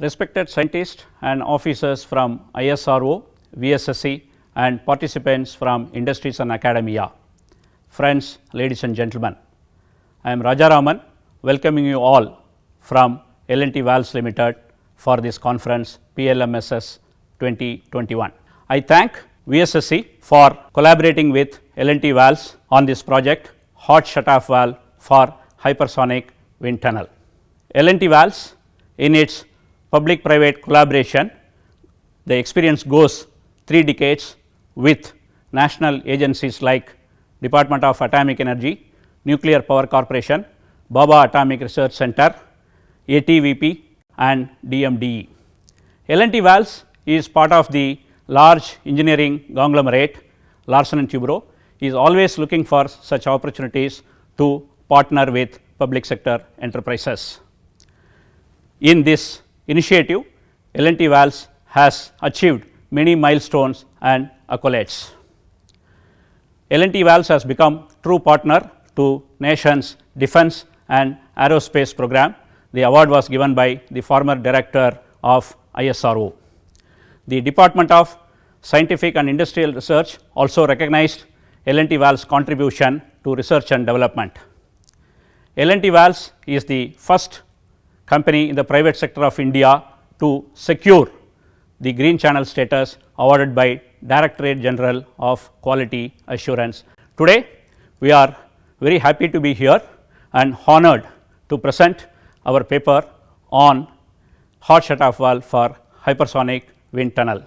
respected scientists and officers from ISRO, VSSC and participants from industries and academia, friends, ladies and gentlemen, I am Rajaraman welcoming you all from L&T Valves Limited for this conference PLMSS 2021. I thank VSSC for collaborating with L&T Valves on this project hot shutoff valve for hypersonic wind tunnel. L&T Valves in its public private collaboration, the experience goes 3 decades with national agencies like Department of Atomic Energy, Nuclear Power Corporation, Bhabha Atomic Research Center, ATVP and DMDE. L&T Valves is part of the large engineering conglomerate Larsen and Toubro, is always looking for such opportunities to partner with public sector enterprises. In this initiative, L&T Valves has achieved many milestones and accolades. L&T Valves has become true partner to nation's defense and aerospace program. The award was given by the former director of ISRO. The Department of Scientific and Industrial Research also recognized L&T Valves' contribution to research and development. L&T Valves is the first company in the private sector of India to secure the green channel status awarded by Directorate General of Quality Assurance. Today, we are very happy to be here and honored to present our paper on hot shutoff valve for hypersonic wind tunnel.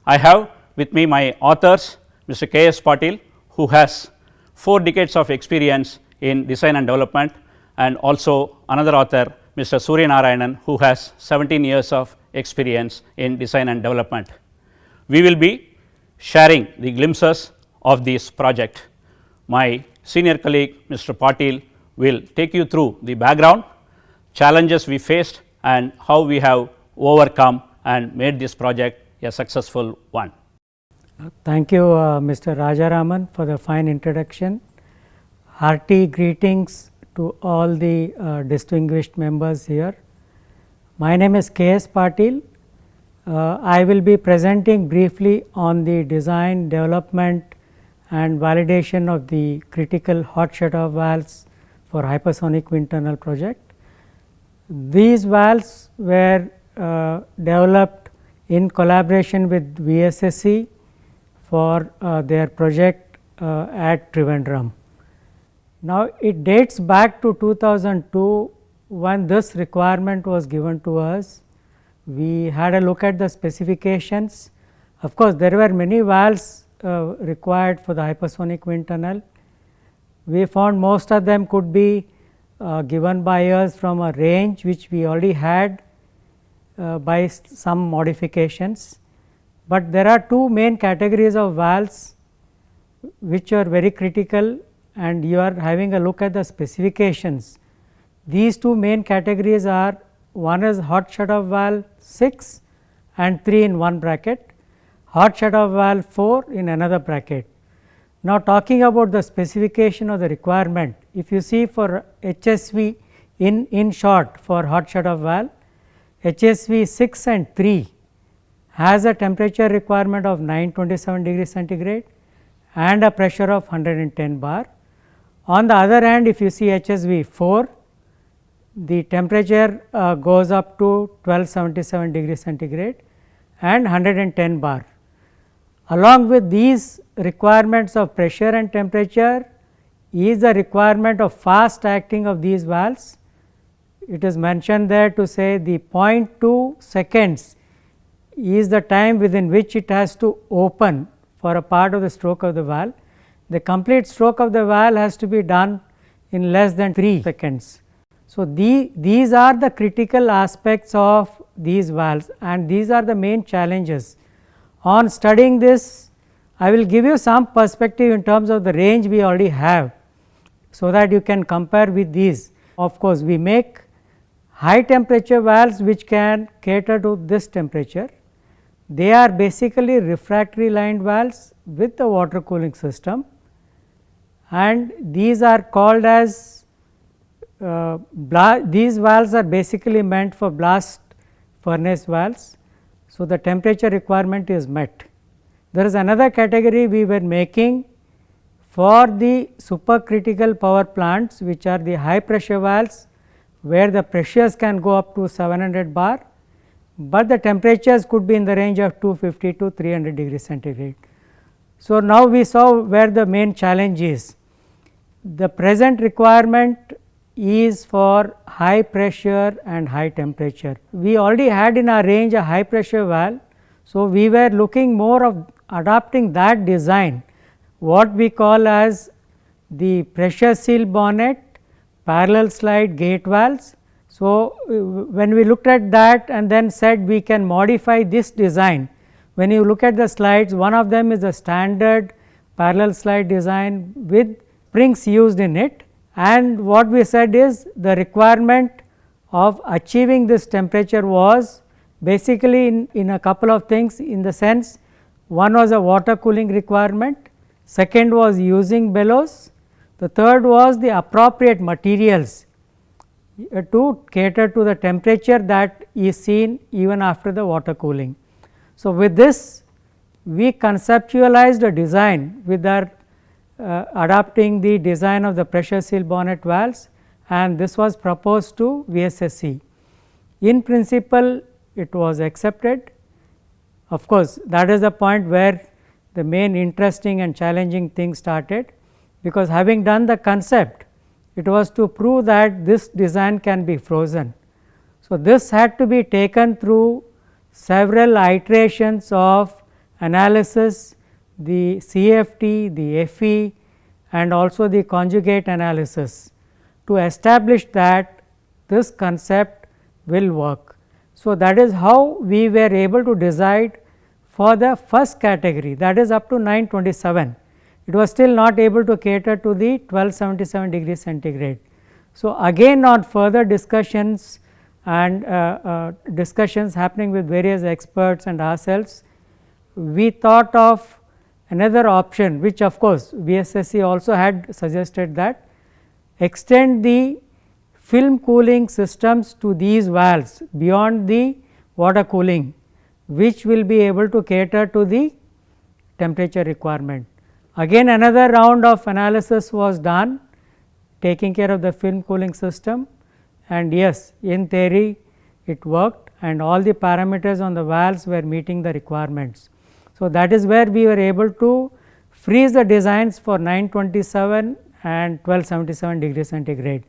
I have with me my authors Mr. K. S. Patil, who has 4 decades of experience in design and development, and also another author Mr. Surya Narayanan, who has 17 years of experience in design and development. We will be sharing the glimpses of this project. My senior colleague Mr. Patil will take you through the background, challenges we faced and how we have overcome and made this project a successful one. Thank you Mr. Rajaraman for the fine introduction. Hearty greetings to all the distinguished members here. My name is K. S. Patil. I will be presenting briefly on the design, development and validation of the critical hot shutoff valves for hypersonic wind tunnel project. These valves were developed in collaboration with VSSC for their project at Trivandrum. Now, it dates back to 2002 when this requirement was given to us. We had a look at the specifications. Of course, there were many valves required for the hypersonic wind tunnel. We found most of them could be given by us from a range which we already had by some modifications, but there are 2 main categories of valves which are very critical, and you are having a look at the specifications. These 2 main categories are, one is hot shutoff valve 6 and 3 in one bracket, hot shutoff valve 4 in another bracket. Now, talking about the specification of the requirement, if you see for HSV in short for hot shutoff valve, HSV 6 and 3 has a temperature requirement of 927 degrees centigrade and a pressure of 110 bar. On the other hand, if you see HSV 4, the temperature goes up to 1277 degrees centigrade and 110 bar. Along with these requirements of pressure and temperature is the requirement of fast acting of these valves. It is mentioned there to say the 0.2 seconds is the time within which it has to open for a part of the stroke of the valve. The complete stroke of the valve has to be done in less than 3 seconds. So, these are the critical aspects of these valves, and these are the main challenges. On studying this, I will give you some perspective in terms of the range we already have, so that you can compare with these. Of course, we make high temperature valves which can cater to this temperature. They are basically refractory lined valves with the water cooling system, and these are called as these valves are basically meant for furnace valves. So, the temperature requirement is met. There is another category we were making for the supercritical power plants, which are the high pressure valves, where the pressures can go up to 700 bar, but the temperatures could be in the range of 250 to 300 degree centigrade. So, now we saw where the main challenge is. The present requirement is for high pressure and high temperature. We already had in our range a high pressure valve. So, we were looking more of adopting that design, what we call as the pressure seal bonnet, parallel slide gate valves. So, when we looked at that and then said we can modify this design, when you look at the slides, one of them is a standard parallel slide design with springs used in it, and what we said is the requirement of achieving this temperature was basically in a couple of things, in the sense one was a water cooling requirement, second was using bellows, the third was the appropriate materials to cater to the temperature that is seen even after the water cooling. So, with this we conceptualized a design with our adopting the design of the pressure seal bonnet valves, and this was proposed to VSSC. In principle it was accepted. Of course, that is the point where the main interesting and challenging thing started, because having done the concept, it was to prove that this design can be frozen. So, this had to be taken through several iterations of analysis, the CFT, the FE, and also the conjugate analysis to establish that this concept will work. So, that is how we were able to decide for the first category, that is up to 927. It was still not able to cater to the 1277 degree centigrade. So, again on further discussions and discussions happening with various experts and ourselves, we thought of another option, which of course VSSC also had suggested, that extend the film cooling systems to these valves beyond the water cooling, which will be able to cater to the temperature requirement. Again another round of analysis was done taking care of the film cooling system, and yes, in theory it worked and all the parameters on the valves were meeting the requirements. So, that is where we were able to freeze the designs for 927 and 1277 degree centigrade.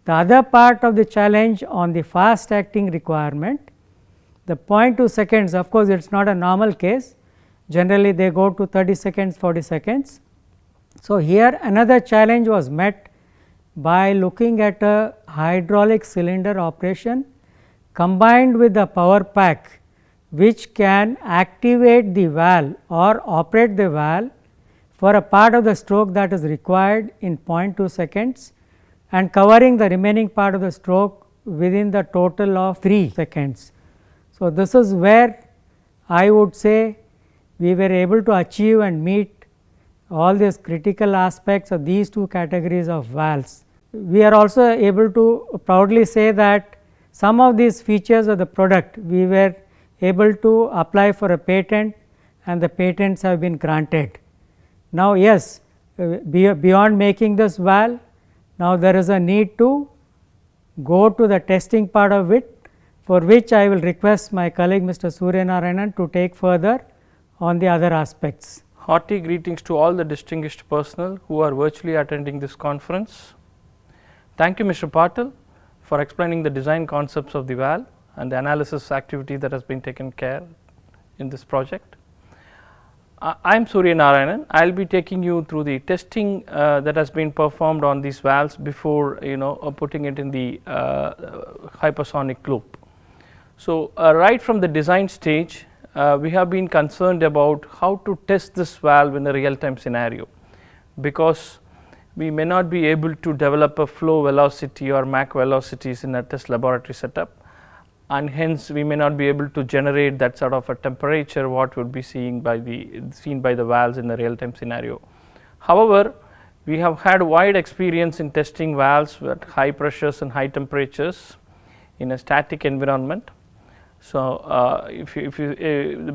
The other part of the challenge on the fast acting requirement, the 0.2 seconds, of course, it is not a normal case, generally they go to 30 seconds, 40 seconds. So, here another challenge was met by looking at a hydraulic cylinder operation combined with the power pack, which can activate the valve or operate the valve for a part of the stroke that is required in 0.2 seconds and covering the remaining part of the stroke within the total of 3 seconds. So, this is where I would say we were able to achieve and meet all these critical aspects of these two categories of valves. We are also able to proudly say that some of these features of the product we were able to apply for a patent, and the patents have been granted. Now, yes, beyond making this valve, now there is a need to go to the testing part of it, for which I will request my colleague Mr. Surya Narayanan to take further on the other aspects. Hearty greetings to all the distinguished personnel who are virtually attending this conference. Thank you, Mr. Patil, for explaining the design concepts of the valve and the analysis activity that has been taken care in this project. I am Surya Narayanan. I will be taking you through the testing that has been performed on these valves before putting it in the hypersonic loop. So, right from the design stage, we have been concerned about how to test this valve in a real time scenario, because we may not be able to develop a flow velocity or Mach velocities in a test laboratory setup, and hence we may not be able to generate that sort of a temperature what would be seen by the valves in the real time scenario. However, we have had wide experience in testing valves at high pressures and high temperatures in a static environment, So,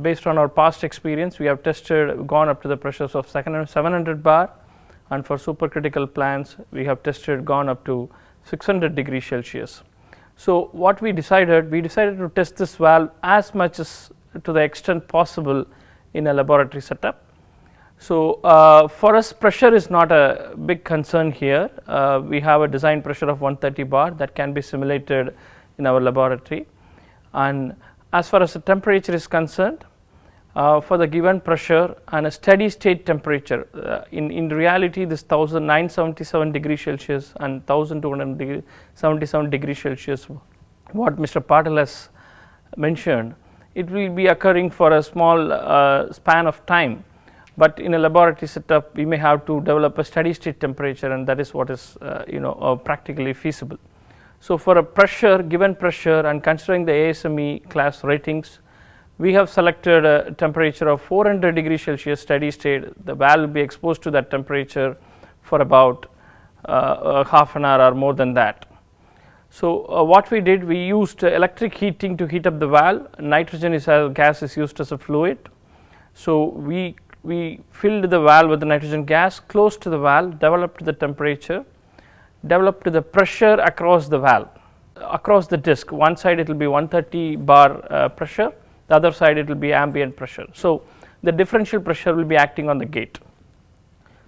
based on our past experience, we have gone up to the pressures of 700 bar, and for supercritical plants we have gone up to 600 degrees Celsius. So, what we decided to test this valve as much as to the extent possible in a laboratory setup. So, for us pressure is not a big concern here. We have a design pressure of 130 bar that can be simulated in our laboratory, and as far as the temperature is concerned, for the given pressure and a steady state temperature, in reality this 1977 degrees Celsius and 1277 degrees Celsius, what Mr. Patil has mentioned, it will be occurring for a small span of time, but in a laboratory setup we may have to develop a steady state temperature, and that is what is practically feasible. So, for a given pressure and considering the ASME class ratings, we have selected a temperature of 400 degrees Celsius steady state. The valve will be exposed to that temperature for about half an hour or more than that. So, what we did, we used electric heating to heat up the valve. Nitrogen gas is used as a fluid. So, we filled the valve with the nitrogen gas, closed to the valve, developed the temperature, developed the pressure across the valve, across the disc. One side it will be 130 bar pressure, the other side it will be ambient pressure. So, the differential pressure will be acting on the gate.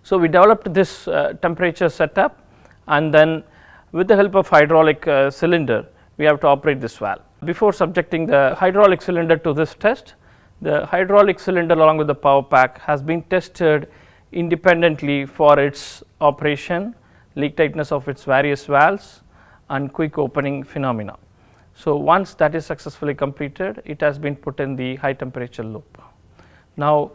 So, we developed this temperature setup, and then with the help of hydraulic cylinder we have to operate this valve. Before subjecting the hydraulic cylinder to this test, the hydraulic cylinder along with the power pack has been tested independently for its operation, leak tightness of its various valves, and quick opening phenomena. So, once that is successfully completed, it has been put in the high temperature loop. Now,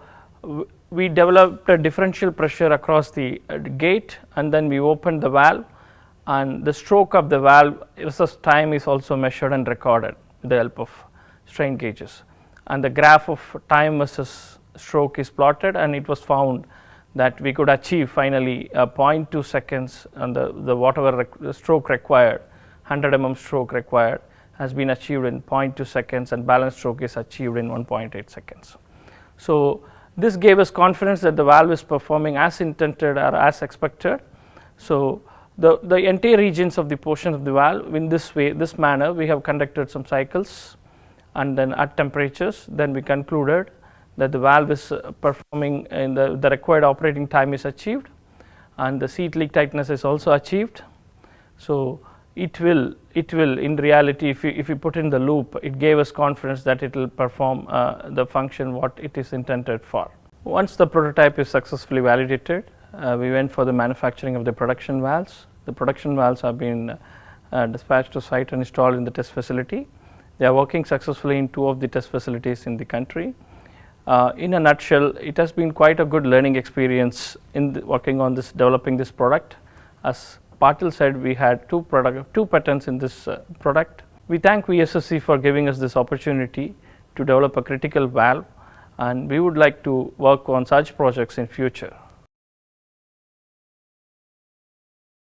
we developed a differential pressure across the gate, and then we opened the valve, and the stroke of the valve versus time is also measured and recorded with the help of strain gauges, and the graph of time versus stroke is plotted, and it was found that we could achieve finally 0.2 seconds, and the whatever stroke required, 100 mm stroke required, has been achieved in 0.2 seconds, and balance stroke is achieved in 1.8 seconds. So, this gave us confidence that the valve is performing as intended or as expected. So, the entire regions of the portion of the valve in this manner we have conducted some cycles, and then at temperatures, then we concluded that the valve is performing in the required operating time is achieved, and the seat leak tightness is also achieved. So, it will in reality, if you put in the loop, it gave us confidence that it will perform the function what it is intended for. Once the prototype is successfully validated, we went for the manufacturing of the production valves. The production valves have been dispatched to site and installed in the test facility. They are working successfully in 2 of the test facilities in the country. In a nutshell, it has been quite a good learning experience in working on this, developing this product. As Patil said, we had 2 patents in this product. We thank VSSC for giving us this opportunity to develop a critical valve, and we would like to work on such projects in future.